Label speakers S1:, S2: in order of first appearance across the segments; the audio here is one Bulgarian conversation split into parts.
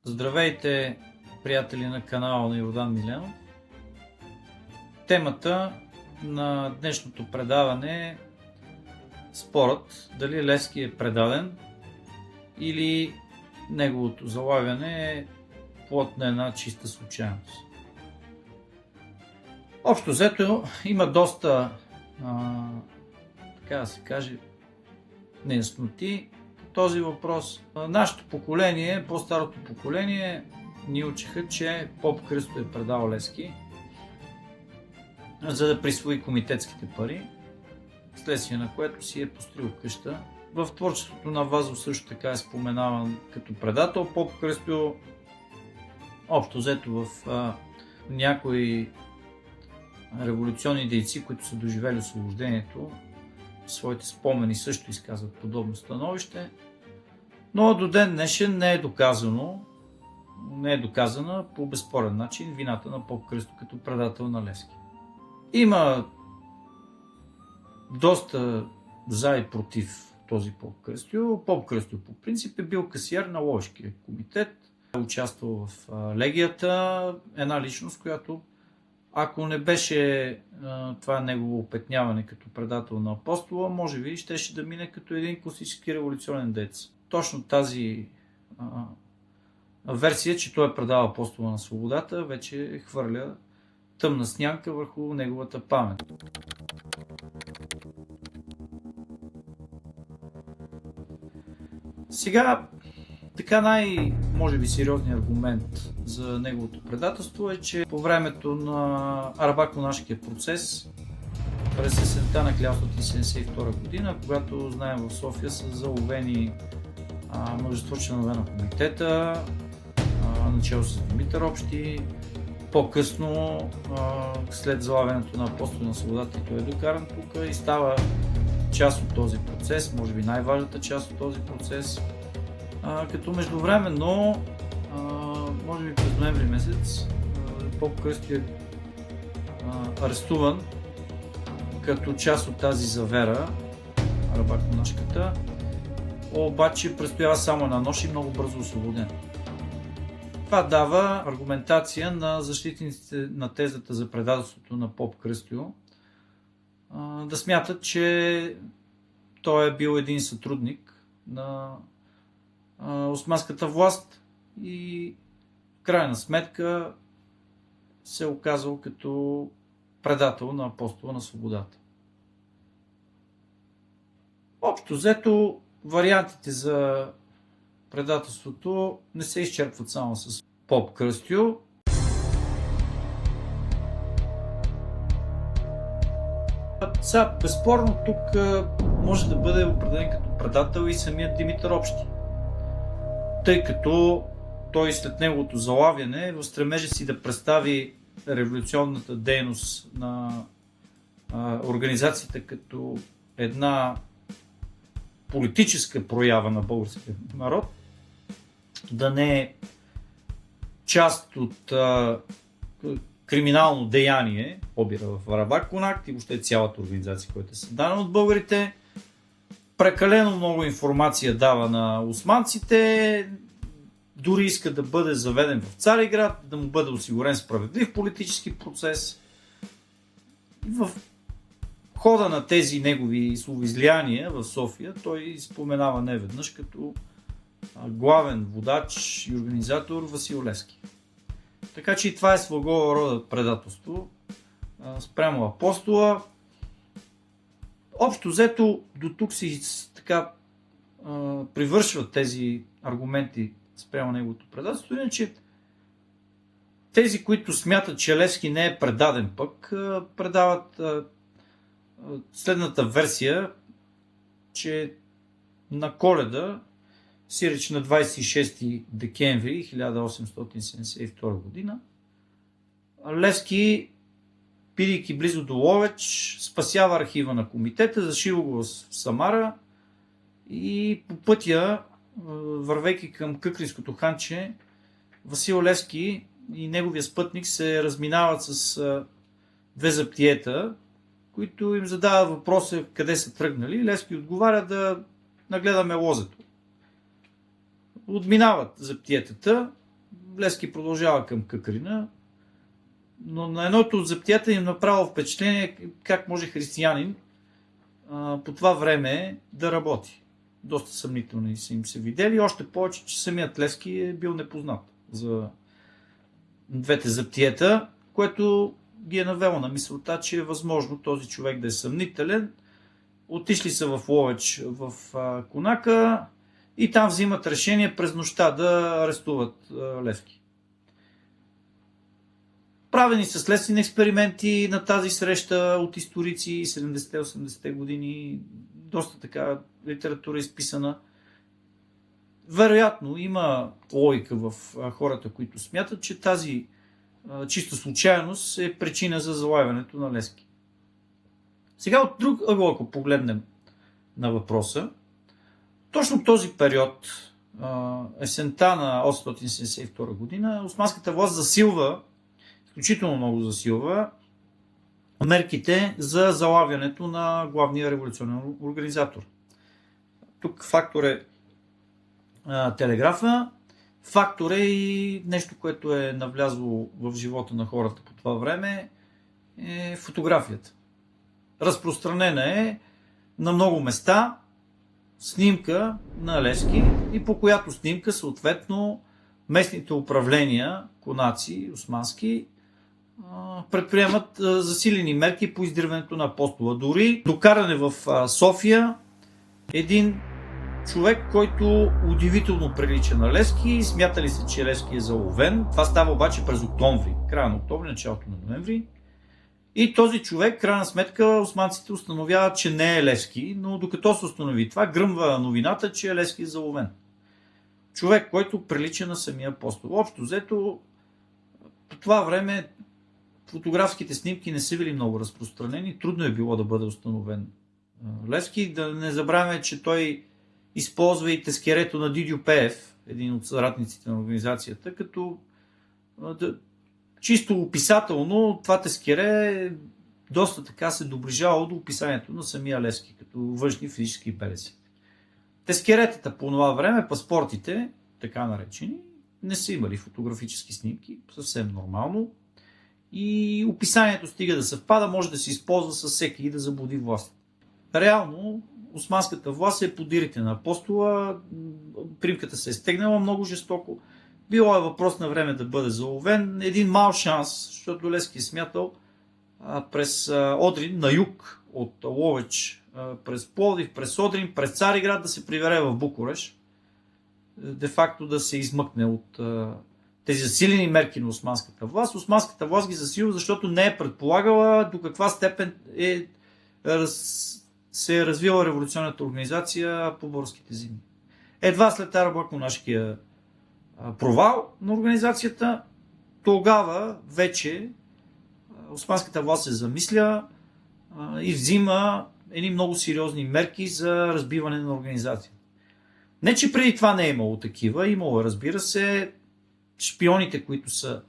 S1: Здравейте, приятели на канала на Йордан Миленов. Темата на днешното предаване е спорът дали Левски е предаден или неговото залавяне е плод на една чиста случайност. Общо взето има доста, така да се каже, неясноти този въпрос. Нашето поколение, по-старото поколение, ни учиха, че поп Кръсто е предал Левски, за да присвои комитетските пари, вследствие на което си е построил къща. В творчеството на Вазов също така е споменаван като предател. Поп Кръсто, общо взето в някои революционни дейци, които са доживели освобождението, своите спомени също изказват подобно становище, но до ден днешен не е доказана по безспорен начин вината на поп Кръсто като предател на Левски. Има доста за и против този поп Кръсто. Поп Кръсто по принцип е бил касиер на Ловешкия комитет, участвал в легията, една личност, която ако не беше това негово опетняване като предател на Апостола, може би щеше да мине като един класически революционен деец. Точно тази версия, че той е предал Апостола на свободата, вече хвърля тъмна сянка върху неговата памет. Сега, така може би сериозният аргумент за неговото предателство е, че по времето на Арабако-Нашкия процес през есента на 1972 година, когато знаем в София са заловени множество членове на комитета, начало с Димитър Общи, по-късно след залавянето на Апостола на свободата, той е докаран тук и става част от този процес, може би най-важната част от този процес. Като междувременно, може би през ноември месец, поп Кръсто е арестуван като част от тази завера, Арабако-Нашката, обаче престоява само една нощ и много бързо освободен. Това дава аргументация на защитниците на тезата за предателството на поп Кръсто да смятат, че той е бил един сътрудник на османската власт и в крайна сметка се е оказал като предател на Апостола на свободата. Общо взето, вариантите за предателството не се изчерпват само с поп Кръсто. Сега, безспорно тук може да бъде определен като предател и самият Димитър Общи, тъй като той след неговото залавяне в стремежа си да представи революционната дейност на организацията като една политическа проява на българския народ, да не е част от криминално деяние, побира в Арабако-Нахк и въобще цялата организация, която е създадена от българите. Прекалено много информация дава на османците, дори иска да бъде заведен в Цариград, да му бъде осигурен справедлив политически процес. И в хода на тези негови словоизлияния в София той споменава неведнъж като главен водач и организатор Васил Левски. Така че и това е своего рода предателство спрямо Апостола. Общо взето до тук си така привършват тези аргументи спрямо неговото предателство, иначе тези, които смятат, че Левски не е предаден пък, предават следната версия, че на Коледа, сиреч на 26 декември 1872 година, Левски, бидейки близо до Ловеч, спасява архива на комитета, зашива го в Самара и по пътя, вървейки към Къкринското ханче, Васил Левски и неговия спътник се разминават с две заптиета, които им задават въпроса къде са тръгнали. Левски отговаря да нагледаме лозето. Отминават заптиетата Левски продължава към Къкрина, но на едното от заптията им направо впечатление как може християнин по това време да работи. Доста съмнителни са им се видели, още повече, че самият Левски е бил непознат за двете заптиета, което ги е навело на мисълта, че е възможно този човек да е съмнителен. Отишли са в Ловеч, в Конака и там взимат решение през нощта да арестуват Левски. Правени са следствени експерименти на тази среща от историци 70-80-те години. Доста така литература е изписана. Вероятно има логика в хората, които смятат, че тази чиста случайност е причина за залавянето на Левски. Сега от друг ъгъл, ако погледнем на въпроса, точно този период, есента на 872 година, османската власт засилва, изключително много засилва, мерките за залавянето на главния революционен организатор. Тук фактор е телеграфа, фактор е и нещо, което е навлязло в живота на хората по това време, е фотографията. Разпространена е на много места снимка на Левски и по която снимка съответно местните управления, конаци, османски, предприемат засилени мерки по издирването на апостола. Дори докаране в София един човек, който удивително прилича на Левски, смятали се, че Левски е заловен. Това става обаче през октомври, края на октомври, началото на ноември. И този човек, крайна сметка, османците установяват, че не е Левски, но докато се установи това, гръмва новината, че Левски е заловен. Човек, който прилича на самия апостол. Общо взето, по това време фотографските снимки не са били много разпространени. Трудно е било да бъде установен Левски. Да не забравяме, че той използва и тескерето на Дидю Пеев, един от съратниците на организацията, като чисто описателно това тескере доста така се доближавало до описанието на самия Левски, като външни физически белези. Тескеретата по това време, паспортите, така наречени, не са имали фотографически снимки, съвсем нормално. И описанието стига да съвпада, може да се използва със всеки и да заблуди власт. Реално, османската власт е подирите на апостола, примката се е стегнала много жестоко. Било е въпрос на време да бъде заловен. Един мал шанс, защото Левски е смятал през Одрин, на юг от Ловеч, през Пловдив, през Одрин, през Цариград да се прибере в Букурещ, де-факто да се измъкне от тези засилени мерки на османската власт. Османската власт ги засилва, защото не е предполагала до каква степен се е развила революционната организация по българските земи. Едва след арабо-конашкия провал на организацията, тогава вече османската власт се замисля и взима едни много сериозни мерки за разбиване на организацията. Не, че преди това не е имало такива, имало, разбира се, шпионите, които са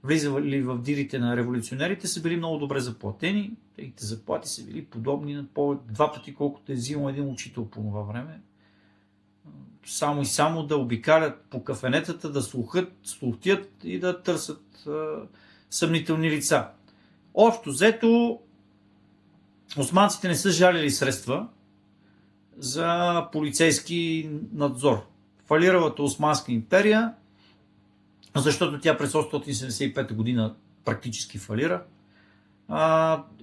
S1: влизали в дирите на революционерите, са били много добре заплатени. Техните заплати са били подобни на два пъти, колкото е взимал един учител по това време. Само и само да обикалят по кафенетата, да слухтят и да търсят съмнителни лица. Общо взето, османците не са жалили средства за полицейски надзор. Фалиралата Османска империя, защото тя през 875 година практически фалира,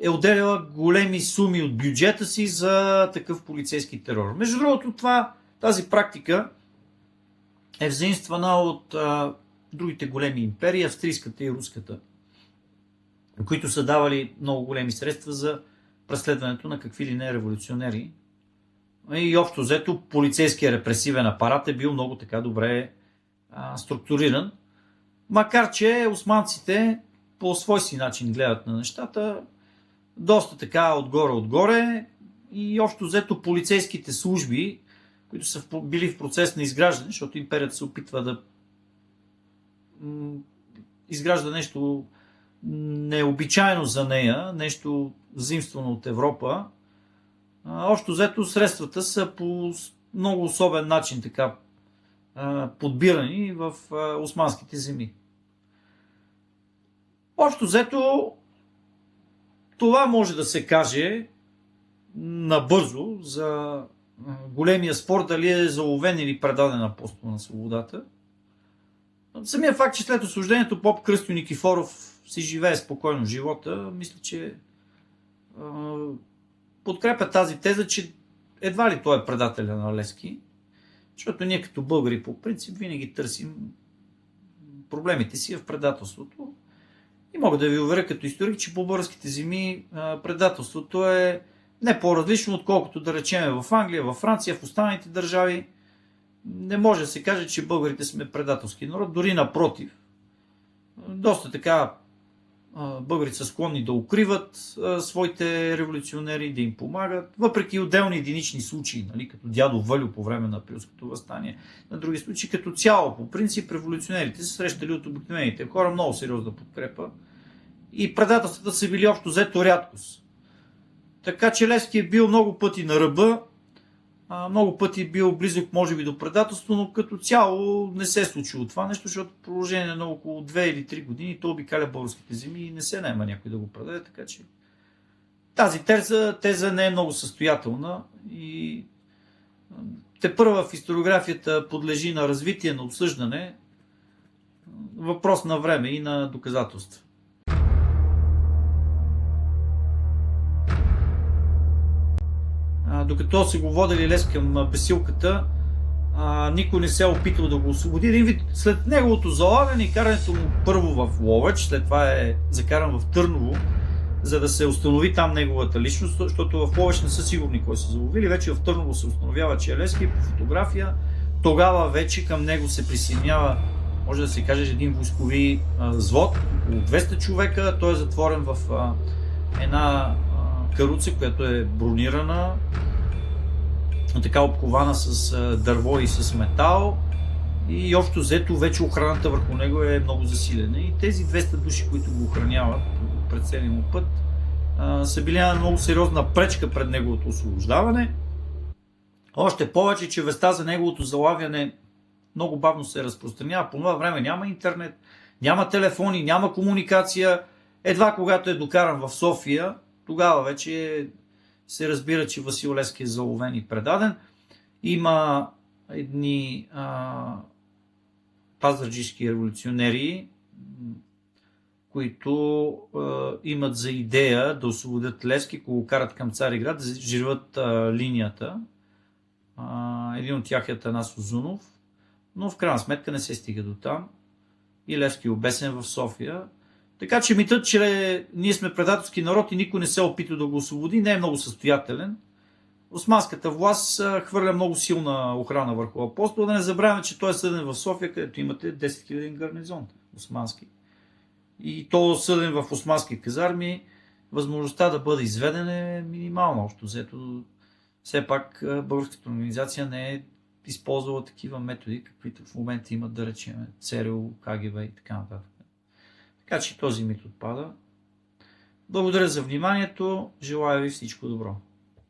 S1: е отделяла големи суми от бюджета си за такъв полицейски терор. Между другото, тази практика е взаимствана от другите големи империи, австрийската и руската, които са давали много големи средства за преследването на какви ли не революционери. И общо взето полицейския репресивен апарат е бил много така добре структуриран. Макар че османците по свой си начин гледат на нещата, доста така отгоре и общо взето полицейските служби, които са били в процес на изграждане, защото империята се опитва да изгражда нещо необичайно за нея, нещо заимствано от Европа. Общо взето средствата са по много особен начин така подбирани в османските земи. Общо взето, това може да се каже набързо за големия спор, дали е заловен или предаден апостол на свободата. Самия факт, че след освобождението поп Кръстю Никифоров си живее спокойно живота, мисля, че подкрепя тази теза, че едва ли той е предателя на Левски, защото ние като българи по принцип винаги търсим проблемите си в предателството. И мога да ви уверя като историк, че по българските земи предателството е не по-различно, отколкото да речеме в Англия, в Франция, в останалите държави. Не може да се каже, че българите сме предателски народ, дори напротив. Доста така българите са склонни да укриват своите революционери, да им помагат, въпреки отделни единични случаи, нали, като дядо Валю по време на Априлското въстание. На други случаи, като цяло, по принцип, революционерите се срещали от обикновените хора много сериозна подкрепа и предателствата са били общо взето рядкост. Така че Левски е бил много пъти на ръба, много пъти бил близък, може би, до предателство, но като цяло не се е случило това нещо, защото в продължение на около 2 или 3 години то обикаля българските земи и не се наема някой да го предаде, така че тази теза не е много състоятелна и тепърва в историографията подлежи на развитие, на обсъждане, въпрос на време и на доказателства. Докато се го водили Левски към бесилката, никой не се е опитал да го освободи. Един вид, след неговото залавяне и карането му първо в Ловеч, след това е закаран в Търново, за да се установи там неговата личност, защото в Ловеч не са сигурни кой са заловили. Вече в Търново се установява, че е Левски по фотография. Тогава вече към него се присъединява, може да се каже, един войскови взвод, около 200 човека. Той е затворен в една каруца, която е бронирана, така обкована с дърво и с метал, и общо взето вече охраната върху него е много засилена. И тези 200 души, които го охраняват пред целия му път, са били на много сериозна пречка пред неговото освобождаване. Още повече, че веста за неговото залавяне много бавно се разпространява. По това време няма интернет, няма телефони, няма комуникация. Едва когато е докаран в София, тогава вече се разбира, че Васил Левски е заловен и предаден. Има едни пазарджишки революционери, които имат за идея да освободят Левски, ако го карат към Цариград, да живеят линията. Един от тях е Атанас Узунов, но в крайна сметка не се стига до там. И Левски е обесен в София. Така че митът, че ние сме предателски народ и никой не се опита да го освободи, не е много състоятелен. Османската власт хвърля много силна охрана върху апостола. Да не забравяме, че той е съден в София, където имате 10 000 гарнизон османски. И то съден в османски казарми, възможността да бъде изведен е минимална. Общо взето, все пак българската организация не е използвала такива методи, каквито в момента имат, да речем, ЦРУ, КГБ и така нататък. Така че този мит отпада. Благодаря за вниманието. Желая ви всичко добро.